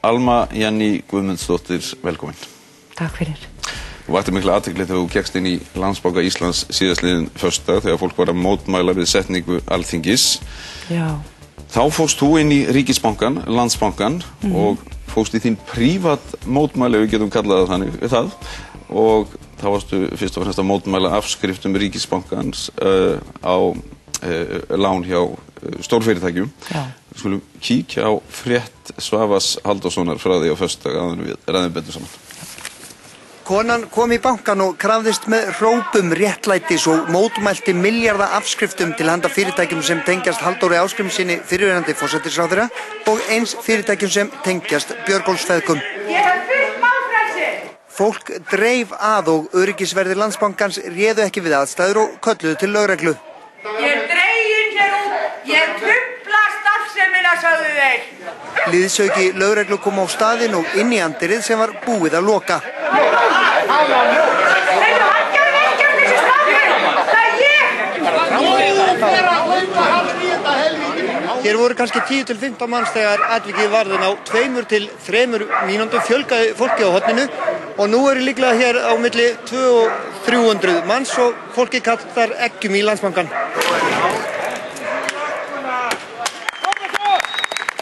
Alma Jenný Guðmundsdóttir, velkomin. Takk fyrir. Þú vaktir mikla athygli þegar þú gekkst inn í Landsbanka Íslands síðastliðinn föstudag þegar fólk var að mótmæla við setningu Alþingis. Já. Þá fórst þú inn í Ríkisbankann, Landsbankann og fórst í þín prívat mótmæli, við getum kallað það, og þá varstu fyrst og fremst að mótmæla afskriftum Ríkisbankans á lán hjá stórfyrirtækjum. Já. Við skulum kíkja á frétt Svavars Halldórssonar frá því á föstudag áður en við ræðum betur saman. Konan kom í bankan og krafðist með hrópum réttlætis og mótmælti milljarða afskriftum til handa fyrirtækjum sem tengjast Halldóri Ásgrímssyni fyrrverandi forsætisráðherra og eins fyrirtækjum sem tengjast Björgólfsfeðgum. Ég hef fullt málfrelsi! Fólk dreif að og öryggisverðir Landsbankans réðu ekki við aðstæður og kölluðu til lögreglu. Ég er dregin hér út, ég trufla starfsemina, sagðu þeir. Liðsauki lögreglu kom á staðinn og inn í andirið sem var búið að loka. Hér voru kannski 10 til 15 manns þegar atvikið varðin á 2 til 3 mínúndum fjölgaði fólki á horninu og nú eru líklega hér á milli 200 og 300 manns og fólki kastar eggjum í Landsbankann.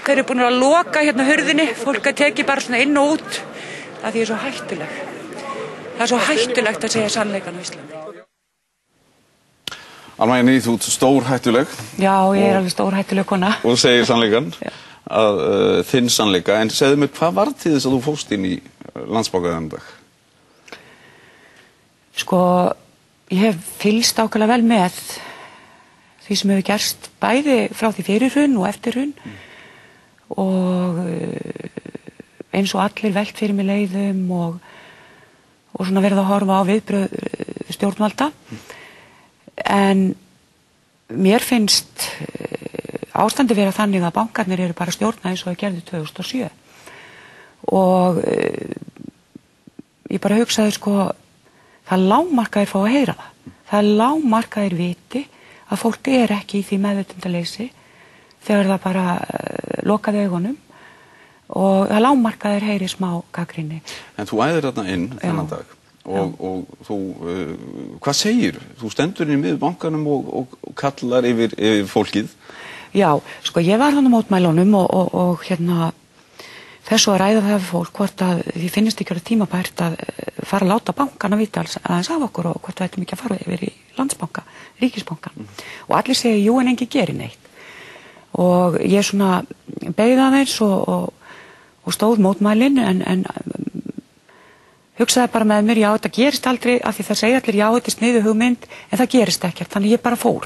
Þeir eru búin að loka hérna hurðinni, fólk að teki bara svona inn og út. Það er svo hættulegt. Það er svo hættulegt að segja sannleikann á Íslandi. Alma Jenný, þú ert stórhættuleg. Já, ég er alveg stórhættuleg kona. Og segir sannleikann, þinn sannleika. En segðu mér, hvað var til þess að þú fórst inn í Landsbanka þennan dag? Sko, ég hef fylgst ákaflega vel með því sem hefur gerst bæði frá því fyrir hrun og eftir hrun. Og eins og allir velt fyrir mig leiðum og svona verið að horfa á viðbrögð stjórnvalda. En mér finnst ástandi vera þannig að bankarnir eru bara stjórnað eins og það gerði 2007. Og ég bara hugsaði sko, það lágmarkaðir fá að heyra það. Það lágmarkaðir viti að fólk er ekki í því meðvitundaleysi þegar það bara lokaði augunum og það lágmarkaðir heyri smá gagnrýni. En þú æðir þarna inn þennan dag og þú, hvað segir? Þú stendur inn í miður bankanum og kallar yfir fólkið. Já, sko ég var hann á mótmælunum og hérna þessu að ræða það við fólk hvort að því finnist ekki að tímabært að fara að láta bankana vita aðeins af okkur og hvort við ættum ekki að fara yfir í Landsbanka, Ríkisbankan. Og allir segja, jú en engi gerir neitt. Og ég svona beið aðeins og stóð mótmælin en hugsaði bara með mér, já þetta gerist aldrei af því það segja allir, já þetta er sniðug hugmynd en það gerist ekkert, þannig ég bara fór.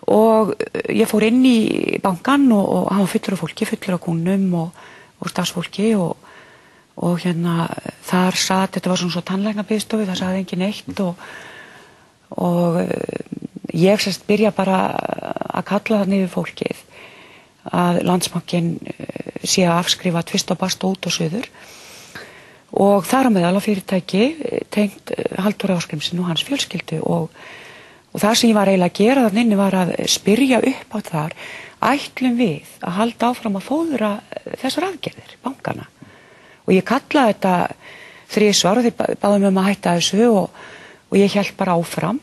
Og ég fór inn í bankan og hann var fullur af fólki, fullur af kúnum og starfsfólki og hérna þar satt, þetta var svona svo tannlæknabiðstofu, það sagði engin neitt og ég sérst byrja bara að kalla það niður fólkið að Landsbankinn sé að afskrifa tvist og bast út og suður og þar á meðal á fyrirtæki tengt Halldóri Ásgrímssyni og hans fjölskyldu og það sem ég var eiginlega að gera þarna inni var að spyrja upp á þar ætlum við að halda áfram að fóðra þessar aðgerðir, bankana og ég kallaði þetta 3 svar og þeir báðu mig að hætta þessu og ég hélt bara áfram.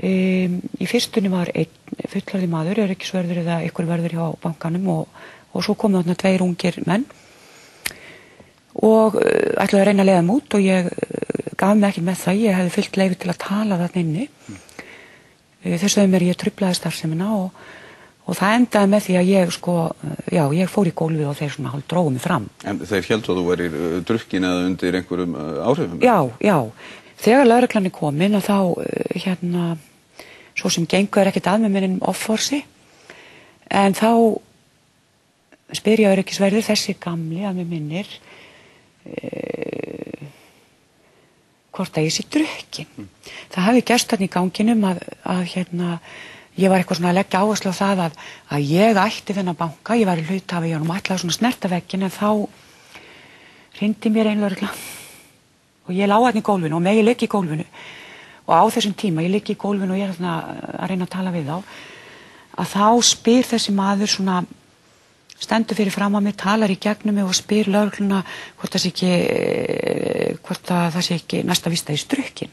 Í fyrstunni var einn fullorðinn maður, öryggisvörður eða einhver vörður hjá bankanum og svo komu þarna 2 ungir menn og ætlaði að reyna að leiða mig út og ég gaf mig ekki með það, ég hefði fullt leyfi til að tala þarna inni. Þess vegna mér ég truflaði starfsemina og það endaði með því að ég sko, já, ég fór í gólfið og þeir svona hálf drógu mig fram. En þeir héldu að þú værir drukkin eða undir einhverjum áhrifum? Já. Þegar lögreglan er komin að þá hérna svo sem gengur ekkert að með mér offorsi en þá spyr ég öryggisverðir þessi gamli að mér minnir hvort að ég sé drukkin. Það hafi gerst þarna í ganginum að hérna ég var eitthvað svona að leggja áherslu á það að ég ætti þennan banka, ég var í hluthafi í honum og ætlaði svona snerta vegginn, en þá hringdi mér ein lögregla og ég lá þarna í gólfinu og ég ligg í gólfinu og á þessum tíma, ég ligg í gólfinu og ég þarna að reyna að tala við þá, að þá spyr þessi maður svona, stendur fyrir fram að mig, talar í gegnum mig og spyr lögregluna hvort það sé ekki næsta vista í strukkin.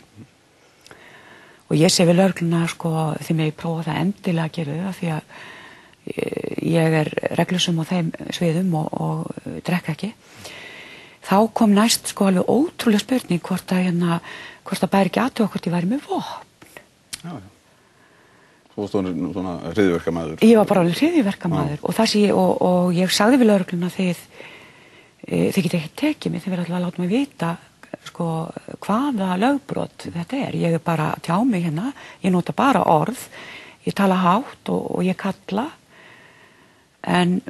Og ég sé við lögregluna, sko, því mig prófa það endilega að gera það, því að ég er reglusum á þeim sviðum og drekka ekki. Þá kom næst, sko, alveg ótrúlega spurning hvort það bæri ekki aðtöga hvort ég væri með vopn. Já. Þú varst svona hryðjuverkamaður. Ég var bara alveg hryðjuverkamaður og ég sagði við lögregluna þið getið ekki tekið mig, þið verður alltaf að láta mig vita sko hvaða lögbrot þetta er. Ég er bara að tjá mig hérna, ég nota bara orð, ég tala hátt og ég kalla, en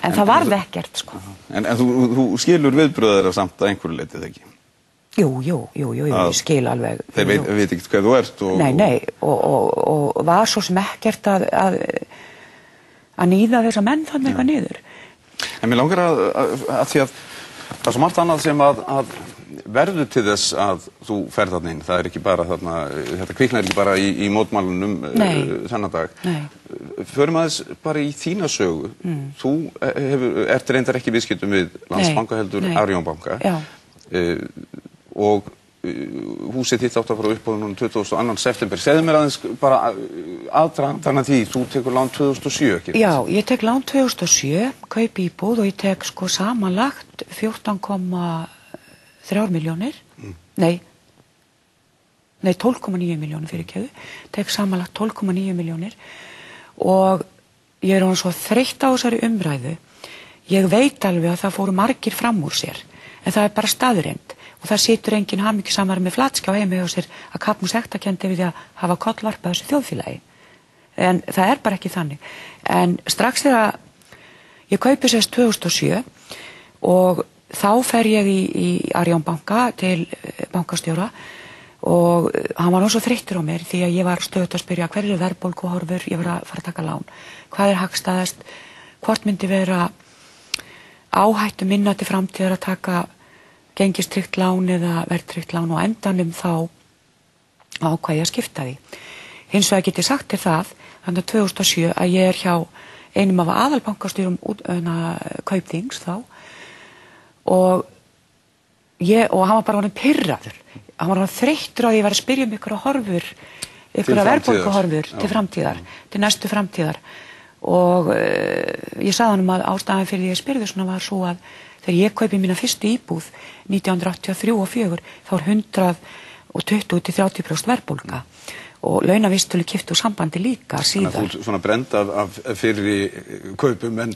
það varð ekkert, sko. En þú skilur viðbröðar samt að einhverju leyti þegar ekki? Jú, ég skil alveg. Þeir veit ekki hvað þú ert og... Nei, og var svo sem ekkert að níða þessa menn þannig eitthvað niður. En mér langar að því að það er svo margt annað sem að verður til þess að þú ferð þarna inn. Það er ekki bara þarna, þetta kviknar ekki bara í mótmælunum þennan dag. Nei. Förum aðeins bara í þína sögu. Þú ert reyndar ekki viðskiptum við Landsbanka heldur Arion banka. Já. Og húsið þitt átt að fara upp á 22. september. Segðu mér aðeins bara aðdragandann að því, þú tekur lán 2007, ekki? Já, ég tek lán 2007, kaup íbúð og ég tek sko samanlagt 14,3 milljónir. Nei, 12,9 milljónir fyrir kjöðu. Tek samanlagt 12,9 milljónir og ég er svo þreytt á þessari umræðu. Ég veit alveg að það fóru margir fram úr sér, en það er bara staðreynd. Og það situr enginn hamingjusamari með flatskjá heima hjá sér að kapna sektarkenndi við að hafa kollvarpað þessu þjóðfélagi. En það er bara ekki þannig. En strax þegar ég kaupi sérst 2007 og þá fer ég í Arion banka til bankastjóra og hann var svo þreyttur á mér því að ég var stöðugt að spyrja hver er verðbólguhorfur, ég var að fara að taka lán. Hvað er hagstæðast, hvort myndi vera áhættu minna til framtíðar að taka gengistryggt lán eða verðtryggt lán og endanum þá ákvað ég að skipta því. Hins vegar get ég sagt þér það, þannig að 2007 að ég er hjá einum af aðalbankastjórum Kaupþings þá og hann var bara orðinn pirraður. Hann var orðinn þreyttur á því að ég var að spyrja ykkur horfur, ykkur verðbólguhorfur til framtíðar, til næstu framtíðar. Og ég sagði honum að ástæðan fyrir því ég spyrði svona var svo að þegar ég kaupi mína fyrstu íbúð 1983 og 4 þá er 120-30% verðbólga og launavísitölu kippt úr sambandi líka síðar. Þannig að þú svona brend af fyrri kaupum en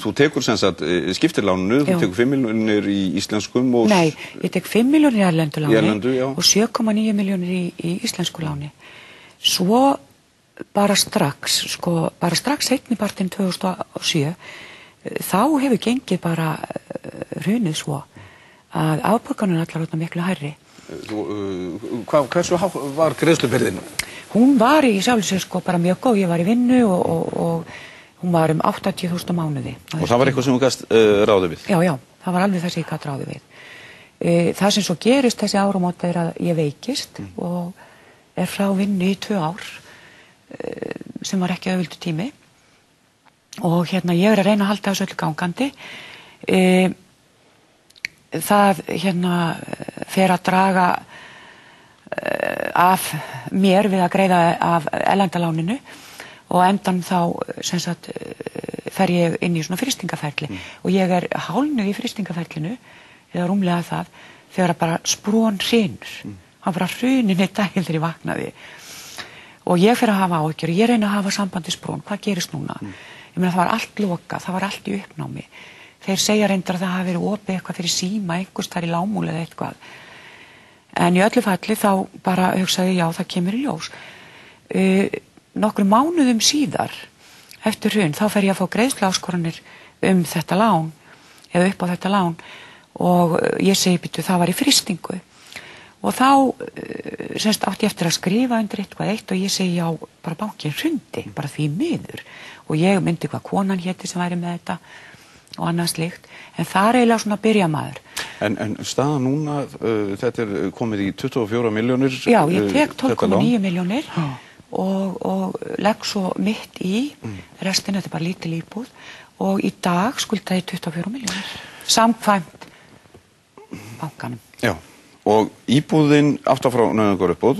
þú tekur sem sagt skiptilánunu, þú tekur 5 milljónir í íslenskum og... Nei, ég tek 5 milljónir í erlendu láni og 7,9 milljónir í íslensku láni. Svo bara strax seinnipartinn 2007 þá hefur gengið bara hrunið svo að afborganir allar orðnar miklu hærri. Hversu var greiðslubyrðin? Hún var í sjálfu sér sko bara mjög góð, ég var í vinnu og hún var 80.000 á mánuði. Og það var eitthvað sem þú gast ráðið við? Já, það var alveg það sem ég gat ráðið við. Það sem svo gerist þessi áramót er að ég veikist og er frá vinnu í 2 ár sem var ekki auðvöldu tími. Og ég er að reyna að halda þessu öllu gangandi. Það fer að draga af mér við að greiða af erlendaláninu og endan þá sem sagt fer ég inn í svona frystingaferli og ég er hálnuð í frystingaferlinu eða rúmlega það þegar bara sprón hrynur. Hann bara hrunin í daginn þegar ég vaknaði og ég fer að hafa áhyggjur, ég reyna að hafa sambandi sprón, hvað gerist núna? Ég meina það var allt lokað, það var allt í uppnámi. Þeir segja reyndar að það hafi verið opið eitthvað fyrir síma, einhvers þar í lágmúli eða eitthvað. En í öllu falli þá bara hugsaði já, það kemur í ljós. Nokkrum mánuðum síðar, eftir hrun, þá fer ég að fá greiðsluáskoranir þetta lán, eða upp á þetta lán, og ég segi býttu það var í frystingu. Og þá semst átti ég eftir að skrifa undir eitthvað eitt og ég segi já, bara bankinn hrundi, bara því miður. Og ég myndi hvað konan héti sem væri með þetta og annað slíkt. En það er eiginlega svona byrja maður. En staða núna, þetta komið í 24 milljónir. Já, ég tek 12,9 milljónir og legg svo mitt í, restin þetta bara lítil íbúð og í dag skuldaði 24 milljónir. Samkvæmt bankanum. Já. Og íbúðin átt að frá nauðungar uppbóð,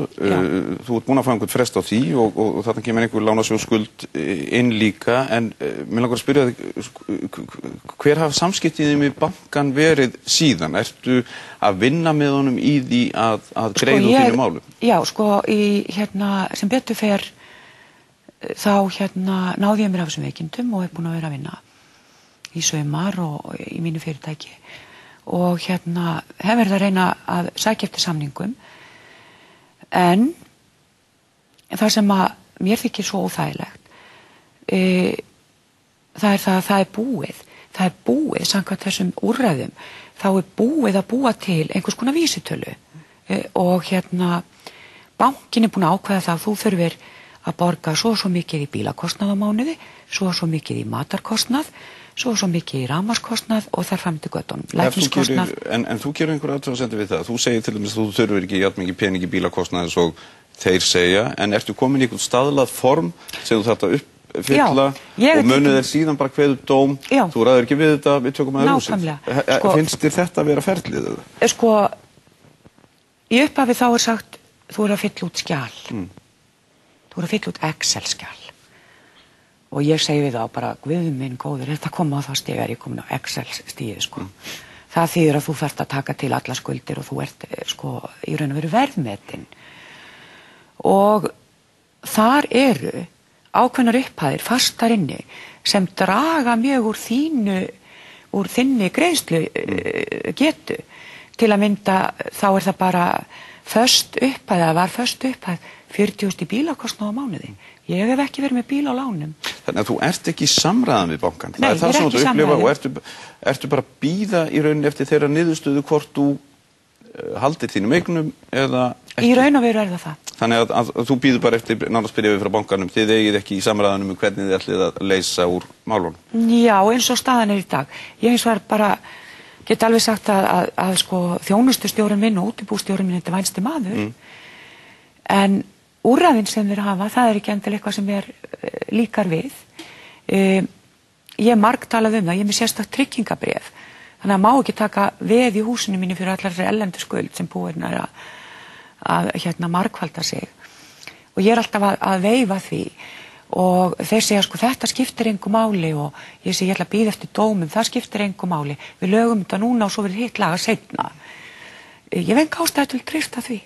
þú ert búin að fá einhvern frest á því og þarna kemur einhver lánasjóðskuld inn líka, en mér langar að spyrja þig, hver hafa samskiptiðið með bankan verið síðan? Ertu að vinna með honum í því að greiða úr þínu málum? Já, sko, sem betur fer, þá náði ég mér af þessum veikindum og hef búin að vera að vinna í sumar og í mínu fyrirtæki. Og hef verið að reyna að sækja eftir samningum en það sem að mér þykir svo óþægilegt það er það að það er búið samkvæmt þessum úrræðum þá er búið að búa til einhvers konar vísitölu og bankinn er búin að ákveða það að þú þurfir að borga svo mikið í bílakostnað á mánuði, svo mikið í matarkostnað, svo mikið í rafmagnskostnað og þar fram til göttunum, lækniskostnað. En þú gerir einhverja athugasemdir við það. Þú segir til dæmis að þú þurfir ekki jafn mikið pening í bílakostnað eins og þeir segja, en ertu komin í einhvern staðlað form sem þú þarft að uppfylla og munið er síðan bara kveðið upp dóm, þú ræður ekki við þetta, við tökum að húsið. Finnst þér þetta að vera ferlið? Sko, í upphafi þá er sagt, þú er að fylla út skjal. Þú er að fylla út Excel-skjal. Og ég segi við þá bara, guð minn góður, þetta koma á það stig er ég komin á Excel-stigið, sko. Það þýðir að þú þarft að taka til alla skuldir og þú ert, sko, í raun og veru verðmetin. Og þar eru ákveðnar upphæðir fastar inni sem draga mjög úr þinni greiðslu getu. Til að mynda, þá er það bara föst upphæð, það var föst upphæð 40.000 í bílakostnað á mánuði. Ég hef ekki verið með bíl á lánum. Þannig að þú ert ekki í samræðum við bankann. Nei, það er það sem þú upplifa og ertu bara að bíða í rauninni eftir þeirra niðurstöðu hvort þú haldir þínum eignum eða ekki? Í raun og veru er það. Þannig að þú býður bara eftir nánast byrjaði frá bankanum, þið eigið ekki í samræðunum hvernig þið ætlið að leysa úr málunum? Já, eins og staðan er í dag. Ég eins og bara get alveg sagt að sko þjónustustjórinn minn og útibústjórinn minn þetta vænsti maður. En úrræðin sem þeir hafa, það er ekki endilega eitthvað sem er líkar við. Ég margtalað það, ég er með sérstakt tryggingabréf. Þannig að má ekki taka veð í húsinu mínu fyrir allar þessari erlendu skuld sem búin er að margfalda sig. Og ég er alltaf að veifa því. Og þeir segja sko þetta skiptir engu máli og ég segi ég ætla að bíða eftir dómum, það skiptir engu máli. Við lögum þetta núna og svo verður hitt laga seinna. Ég hef enga ástæðu til að treysta því.